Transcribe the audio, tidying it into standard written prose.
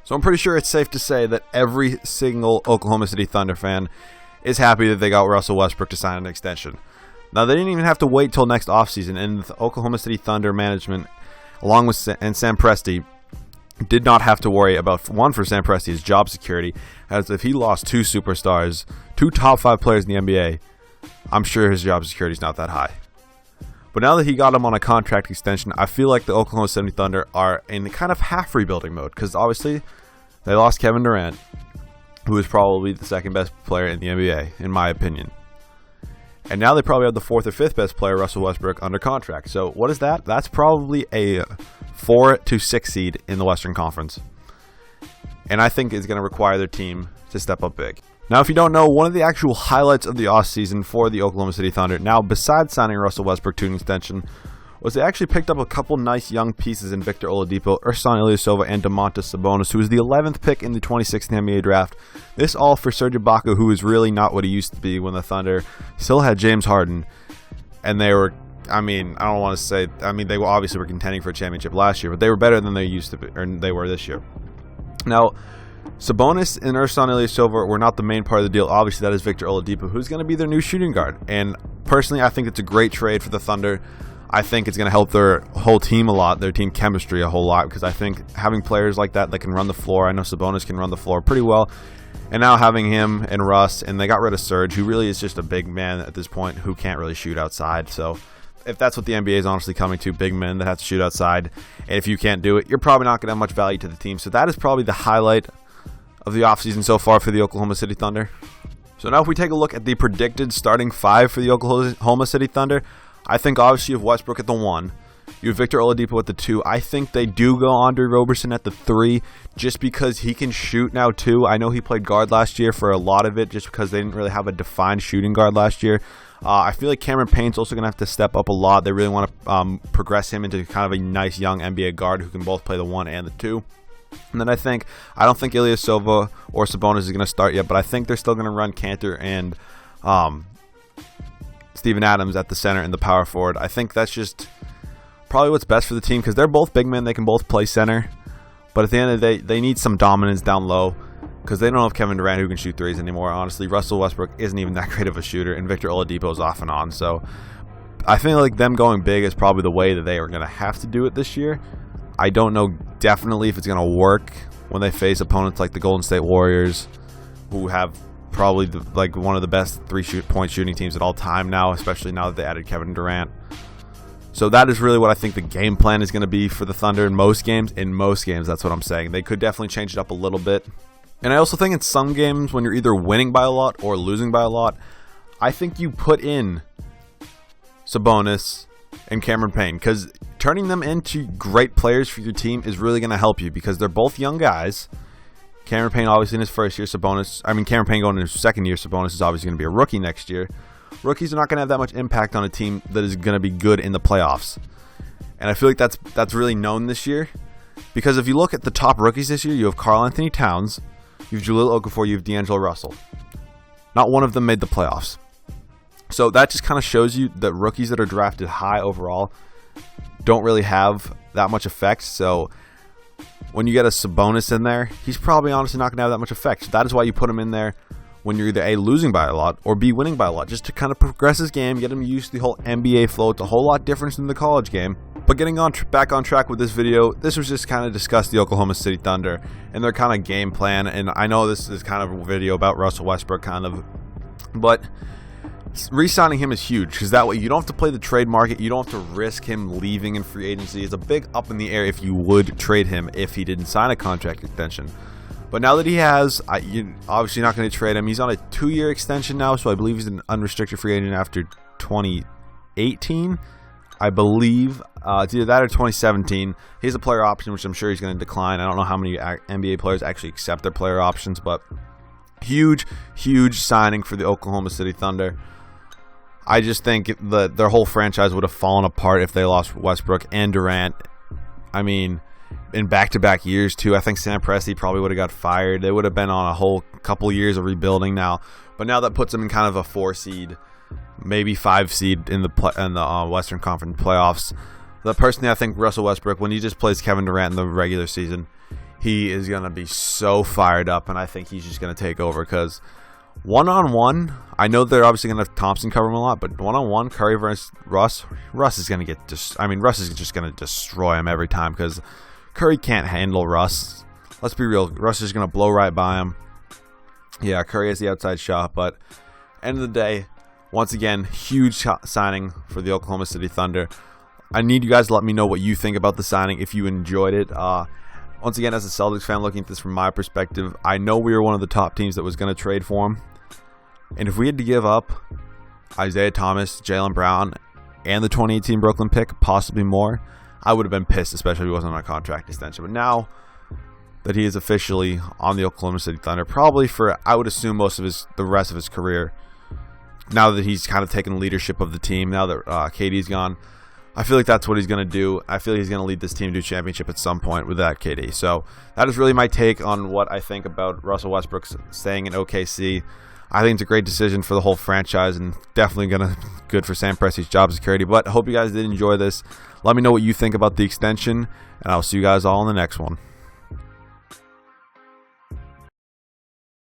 So I'm pretty sure it's safe to say that every single Oklahoma City Thunder fan is happy that they got Russell Westbrook to sign an extension. Now, they didn't even have to wait till next offseason, and the Oklahoma City Thunder management, along with Sam Presti, did not have to worry about, one, for Sam Presti, his job security, as if he lost two superstars, two top 5 players in the NBA, I'm sure his job security is not that high. But now that he got him on a contract extension, I feel like the Oklahoma City Thunder are in kind of half rebuilding mode, because obviously they lost Kevin Durant, who is probably the second best player in the NBA, in my opinion. And now they probably have the 4th or 5th best player, Russell Westbrook, under contract. So what is that? That's probably a 4 to 6 seed in the Western Conference. And I think it's going to require their team to step up big. Now, if you don't know, one of the actual highlights of the offseason for the Oklahoma City Thunder, now besides signing Russell Westbrook to an extension, was they actually picked up a couple nice young pieces in Victor Oladipo, Ersan Ilyasova, and Domantas Sabonis, who was the 11th pick in the 2016 NBA draft. This all for Serge Ibaka, who is really not what he used to be when the Thunder still had James Harden. And they were, I don't want to say, they obviously were contending for a championship last year, but they were better than they used to be, or they were this year. Now, Sabonis and Ersan Ilyasova were not the main part of the deal. Obviously, that is Victor Oladipo, who's going to be their new shooting guard. And personally, I think it's a great trade for the Thunder. I think it's going to help their whole team a lot, their team chemistry a whole lot, because I think having players like that can run the floor, I know Sabonis can run the floor pretty well, and now having him and Russ, and they got rid of Serge, who really is just a big man at this point who can't really shoot outside. So if that's what the NBA is honestly coming to, big men that have to shoot outside, and if you can't do it, you're probably not going to have much value to the team. So that is probably the highlight of the offseason so far for the Oklahoma City Thunder. So now if we take a look at the predicted starting 5 for the Oklahoma City Thunder, I think obviously you have Westbrook at the 1. You have Victor Oladipo at the 2. I think they do go Andre Roberson at the 3 just because he can shoot now too. I know he played guard last year for a lot of it just because they didn't really have a defined shooting guard last year. I feel like Cameron Payne's also going to have to step up a lot. They really want to progress him into kind of a nice young NBA guard who can both play the 1 and the 2. And then I don't think Ilyasova or Sabonis is going to start yet, but I think they're still going to run Cantor and Steven Adams at the center and the power forward. I think that's just probably what's best for the team because they're both big men. They can both play center. But at the end of the day, they need some dominance down low because they don't have Kevin Durant who can shoot threes anymore. Honestly, Russell Westbrook isn't even that great of a shooter, and Victor Oladipo is off and on. So I feel like them going big is probably the way that they are going to have to do it this year. I don't know definitely if it's going to work when they face opponents like the Golden State Warriors, who have probably one of the best three-point shooting teams at all time now, especially now that they added Kevin Durant. So that is really what I think the game plan is going to be for the Thunder in most games. In most games, that's what I'm saying. They could definitely change it up a little bit. And I also think in some games when you're either winning by a lot or losing by a lot, I think you put in Sabonis and Cameron Payne because turning them into great players for your team is really going to help you because they're both young guys. Cameron Payne obviously in his first year, Cameron Payne going into his second year, Sabonis is obviously going to be a rookie next year. Rookies are not going to have that much impact on a team that is going to be good in the playoffs. And I feel like that's really known this year. Because if you look at the top rookies this year, you have Karl Anthony Towns, you have Jahlil Okafor, you have D'Angelo Russell. Not one of them made the playoffs. So that just kind of shows you that rookies that are drafted high overall don't really have that much effect. So when you get a Sabonis in there, he's probably honestly not going to have that much effect. So that is why you put him in there when you're either A, losing by a lot, or B, winning by a lot, just to kind of progress his game, get him used to the whole NBA flow. It's a whole lot different than the college game. But getting back on track with this video, this was just kind of discuss the Oklahoma City Thunder and their kind of game plan. And I know this is kind of a video about Russell Westbrook, but re-signing him is huge because that way you don't have to play the trade market. You don't have to risk him leaving in free agency. It's a big up in the air if you would trade him if he didn't sign a contract extension. But now that he has, you're obviously not going to trade him. He's on a 2-year extension now, so I believe he's an unrestricted free agent after 2018. I believe it's either that or 2017. He has a player option, which I'm sure he's going to decline. I don't know how many NBA players actually accept their player options, but huge, huge signing for the Oklahoma City Thunder. I just think their whole franchise would have fallen apart if they lost Westbrook and Durant. I mean, in back-to-back years, too. I think Sam Presti probably would have got fired. They would have been on a whole couple years of rebuilding now. But now that puts them in kind of a 4 seed, maybe 5 seed in the Western Conference playoffs. Personally, I think Russell Westbrook, when he just plays Kevin Durant in the regular season, he is going to be so fired up, and I think he's just going to take over because one-on-one, I know they're obviously going to have Thompson cover him a lot, but one-on-one, Curry versus Russ is going to get Russ is just going to destroy him every time because Curry can't handle Russ. Let's be real. Russ is going to blow right by him. Yeah, Curry has the outside shot, but end of the day, once again, huge signing for the Oklahoma City Thunder. I need you guys to let me know what you think about the signing, if you enjoyed it. Once again, as a Celtics fan looking at this from my perspective, I know we were one of the top teams that was going to trade for him. And if we had to give up Isaiah Thomas, Jaylen Brown, and the 2018 Brooklyn pick, possibly more, I would have been pissed, especially if he wasn't on a contract extension. But now that he is officially on the Oklahoma City Thunder, probably for, I would assume, the rest of his career, now that he's kind of taken leadership of the team, now that KD's gone, I feel like that's what he's going to do. I feel like he's going to lead this team to a championship at some point with that KD. So that is really my take on what I think about Russell Westbrook staying in OKC. I think it's a great decision for the whole franchise and definitely good for Sam Presti's job security. But I hope you guys did enjoy this. Let me know what you think about the extension, and I'll see you guys all in the next one.